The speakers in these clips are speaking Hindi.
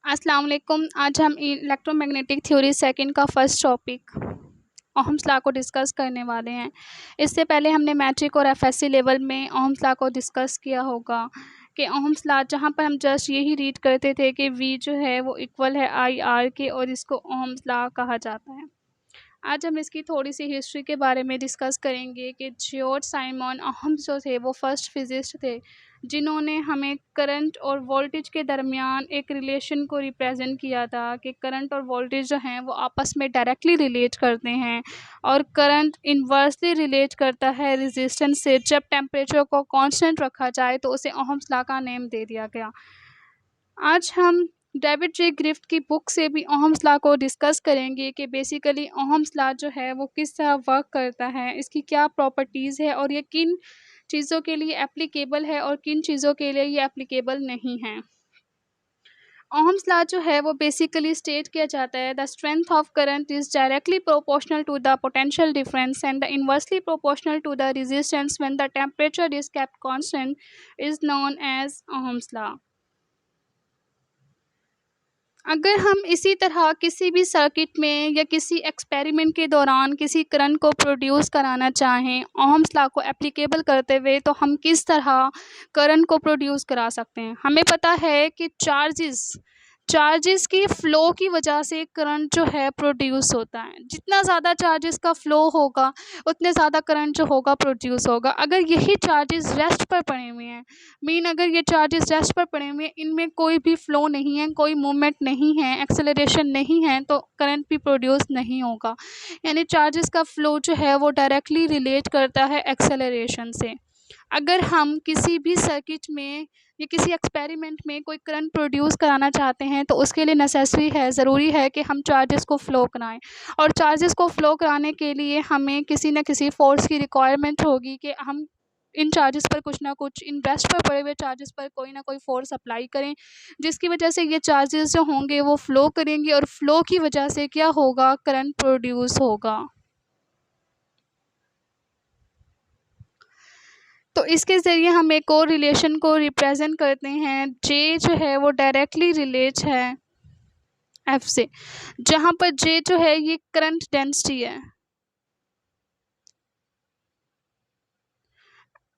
अस्सलाम वालेकुम। आज हम इलेक्ट्रोमैग्नेटिक थ्योरी सेकंड का फर्स्ट टॉपिक ओहम्स लॉ को डिस्कस करने वाले हैं। इससे पहले हमने मैट्रिक और एफएससी लेवल में ओहम्स लॉ को डिस्कस किया होगा कि ओहम्स लॉ जहाँ पर हम जस्ट यही रीड करते थे कि वी जो है वो इक्वल है आई आर के और इसको ओहम्स लॉ कहा जाता है। आज हम इसकी थोड़ी सी हिस्ट्री के बारे में डिस्कस करेंगे कि जॉर्ज साइमन ओहम्स जो थे वो फर्स्ट फिजिस्ट थे जिन्होंने हमें करंट और वोल्टेज के दरमियान एक रिलेशन को रिप्रेजेंट किया था कि करंट और वोल्टेज जो हैं वो आपस में डायरेक्टली रिलेट करते हैं और करंट इन्वर्सली रिलेट करता है रेजिस्टेंस से। जब टेम्परेचर को कांस्टेंट रखा जाए तो उसे ओहम्स लॉ का नेम दे दिया गया। आज हम डेविड जे ग्रिफ्ट की बुक से भी ओहम्स लॉ को डिस्कस करेंगे कि बेसिकली ओहम्स लॉ जो है वो किस तरह वर्क करता है, इसकी क्या प्रॉपर्टीज़ है और ये किन चीज़ों के लिए एप्लीकेबल है और किन चीज़ों के लिए ये एप्लीकेबल नहीं है। ओहम्स लॉ जो है वो बेसिकली स्टेट किया जाता है the strength of current is directly proportional to the potential difference and the inversely proportional to the resistance when the temperature is kept constant is known as Ohm's law. अगर हम इसी तरह किसी भी सर्किट में या किसी एक्सपेरिमेंट के दौरान किसी करंट को प्रोड्यूस कराना चाहें ओहम्स लॉ को एप्लीकेबल करते हुए, तो हम किस तरह करंट को प्रोड्यूस करा सकते हैं। हमें पता है कि चार्जेस चार्जेस की फ़्लो की वजह से करंट जो है प्रोड्यूस होता है। जितना ज़्यादा चार्जेस का फ़्लो होगा उतने ज़्यादा करंट जो होगा प्रोड्यूस होगा। अगर यही चार्जेस रेस्ट पर पड़े हुए हैं, अगर ये चार्जेस रेस्ट पर पड़े हुए हैं, इनमें कोई भी फ़्लो नहीं है, कोई मूवमेंट नहीं है, एक्सेलरेशन नहीं है, तो करंट भी प्रोड्यूस नहीं होगा। यानी चार्जेस का फ़्लो जो है वो डायरेक्टली रिलेट करता है एक्सेलरेशन से। अगर हम किसी भी सर्किट में या किसी एक्सपेरिमेंट में कोई करंट प्रोड्यूस कराना चाहते हैं तो उसके लिए नेसेसरी है, ज़रूरी है कि हम चार्जेस को फ़्लो कराएं। और चार्जेस को फ़्लो कराने के लिए हमें किसी न किसी फ़ोर्स की रिक्वायरमेंट होगी कि हम इन चार्जेस पर कुछ ना कुछ, इन रेस्ट पर पड़े हुए चार्जेस पर कोई ना कोई फ़ोर्स अप्लाई करें, जिसकी वजह से ये चार्जेस जो होंगे वो फ़्लो करेंगे और फ़्लो की वजह से क्या होगा, करंट प्रोड्यूस होगा। तो इसके ज़रिए हम एक और रिलेशन को रिप्रेजेंट करते हैं। जे जो है वो डायरेक्टली रिलेट है एफ से, जहाँ पर जे जो है ये करंट डेंसिटी है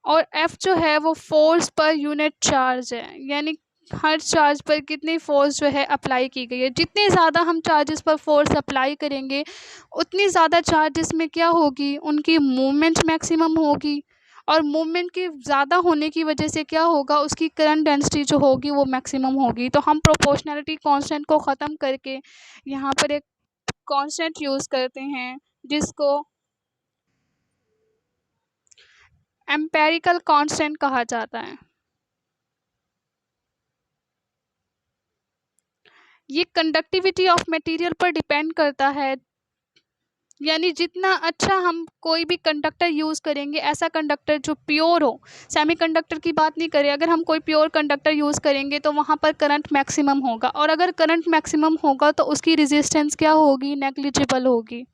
और एफ जो है वो फोर्स पर यूनिट चार्ज है। यानी हर चार्ज पर कितनी फोर्स जो है अप्लाई की गई है। जितने ज़्यादा हम चार्जेस पर फोर्स अप्लाई करेंगे उतनी ज़्यादा चार्जेस में क्या होगी, उनकी मूवमेंट मैक्सिमम होगी और मूवमेंट के ज़्यादा होने की वजह से क्या होगा, उसकी करंट डेंसिटी जो होगी वो मैक्सिमम होगी। तो हम प्रोपोर्शनैलिटी कांस्टेंट को ख़त्म करके यहाँ पर एक कांस्टेंट यूज़ करते हैं जिसको एम्पेरिकल कांस्टेंट कहा जाता है। ये कंडक्टिविटी ऑफ मटेरियल पर डिपेंड करता है। यानी जितना अच्छा हम कोई भी कंडक्टर यूज़ करेंगे, ऐसा कंडक्टर जो प्योर हो, सेमीकंडक्टर की बात नहीं करें, अगर हम कोई प्योर कंडक्टर यूज़ करेंगे तो वहाँ पर करंट मैक्सिमम होगा और अगर करंट मैक्सिमम होगा तो उसकी रेजिस्टेंस क्या होगी, नेग्लिजिबल होगी।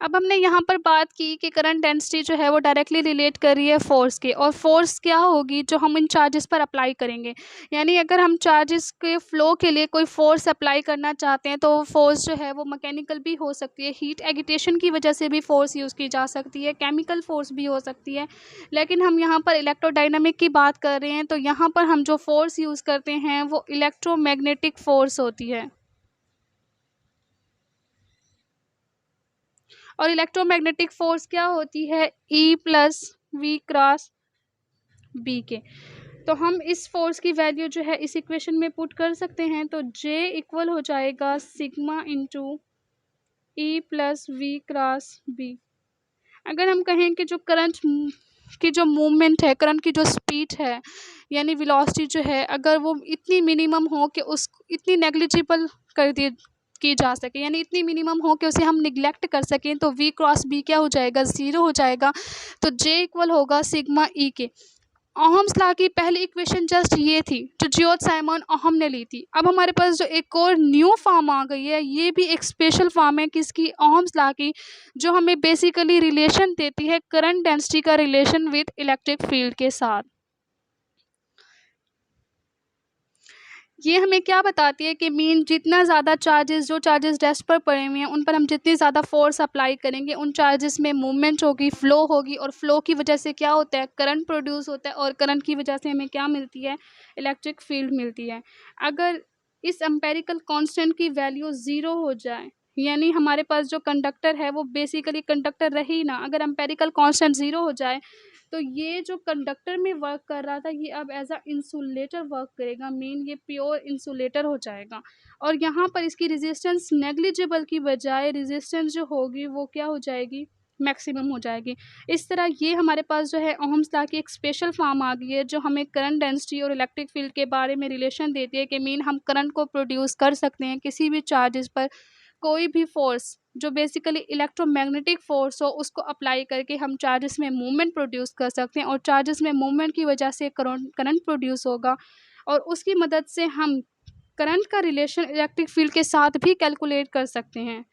अब हमने यहाँ पर बात की कि करंट डेंसिटी जो है वो डायरेक्टली रिलेट कर रही है फोर्स के, और फोर्स क्या होगी जो हम इन चार्जेस पर अप्लाई करेंगे। यानी अगर हम चार्जेस के फ़्लो के लिए कोई फोर्स अप्लाई करना चाहते हैं तो फोर्स जो है वो मैकेनिकल भी हो सकती है, हीट एगिटेशन की वजह से भी फोर्स यूज़ की जा सकती है, केमिकल फोर्स भी हो सकती है। लेकिन हम यहाँ पर इलेक्ट्रोडायनामिक की बात कर रहे हैं तो यहाँ पर हम जो फोर्स यूज़ करते हैं वो इलेक्ट्रोमैग्नेटिक फोर्स होती है। और इलेक्ट्रोमैग्नेटिक फोर्स क्या होती है, E plus V cross B के। तो हम इस फोर्स की वैल्यू जो है इस इक्वेशन में पुट कर सकते हैं। तो जे इक्वल हो जाएगा sigma into E plus V cross B. अगर हम कहें कि जो करंट की जो मूवमेंट है, करंट की जो स्पीड है यानी वेलोसिटी जो है, अगर वो इतनी मिनिमम हो कि उस इतनी नेग्लिजिबल कर दी की जा सके, यानी इतनी मिनिमम हो कि उसे हम निगलेक्ट कर सकें, तो वी क्रॉस बी क्या हो जाएगा, ज़ीरो हो जाएगा। तो जे इक्वल होगा सिग्मा ई के। ओहम्स लॉ की पहली इक्वेशन जस्ट ये थी जो जियोड साइमन ओहम ने ली थी। अब हमारे पास जो एक और न्यू फॉर्म आ गई है, ये भी एक स्पेशल फॉर्म है किसकी, ओहम्स लॉ की, जो हमें बेसिकली रिलेशन देती है करंट डेंसिटी का रिलेशन विद इलेक्ट्रिक फील्ड के साथ। ये हमें क्या बताती है कि मीन जितना ज़्यादा चार्जेस, जो चार्जेस डेस्क पर पड़े हुए हैं उन पर हम जितनी ज़्यादा फोर्स अप्लाई करेंगे, उन चार्जेस में मूवमेंट होगी, फ्लो होगी, और फ्लो की वजह से क्या होता है, करंट प्रोड्यूस होता है, और करंट की वजह से हमें क्या मिलती है, इलेक्ट्रिक फील्ड मिलती है। अगर इस एम्पेरिकल कांस्टेंट की वैल्यू ज़ीरो हो जाए, यानी हमारे पास जो कंडक्टर है वो बेसिकली कंडक्टर रहे ही ना, अगर एम्पेरिकल कांस्टेंट ज़ीरो हो जाए तो ये जो कंडक्टर में वर्क कर रहा था ये अब एज अ इंसुलेटर वर्क करेगा, मेन ये प्योर इंसुलेटर हो जाएगा। और यहाँ पर इसकी रेजिस्टेंस नेग्लिजिबल की बजाय रेजिस्टेंस जो होगी वो क्या हो जाएगी, मैक्सिमम हो जाएगी। इस तरह ये हमारे पास जो है ओहम्स लॉ की एक स्पेशल फॉर्म आ गई है जो हमें करंट डेंसिटी और इलेक्ट्रिक फील्ड के बारे में रिलेशन देती है कि मीन हम करंट को प्रोड्यूस कर सकते हैं किसी भी चार्जेस पर, कोई भी फोर्स जो बेसिकली इलेक्ट्रोमैग्नेटिक फोर्स हो उसको अप्लाई करके हम चार्जेस में मूवमेंट प्रोड्यूस कर सकते हैं, और चार्जेस में मूवमेंट की वजह से करंट प्रोड्यूस होगा, और उसकी मदद से हम करंट का रिलेशन इलेक्ट्रिक फील्ड के साथ भी कैलकुलेट कर सकते हैं।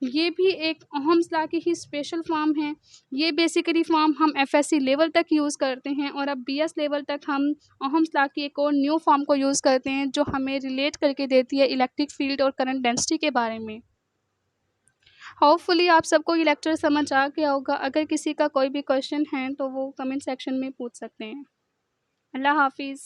ये भी एक ओहम्स लॉ की ही स्पेशल फॉर्म है। ये बेसिकली फॉर्म हम एफएससी लेवल तक यूज़ करते हैं, और अब बीएस लेवल तक हम ओहम्स लॉ की एक और न्यू फॉर्म को यूज़ करते हैं जो हमें रिलेट करके देती है इलेक्ट्रिक फील्ड और करंट डेंसिटी के बारे में। होपफुली आप सबको ये लेक्चर समझ आ गया होगा। अगर किसी का कोई भी क्वेश्चन है तो वो कमेंट सेक्शन में पूछ सकते हैं। अल्लाह हाफिज़।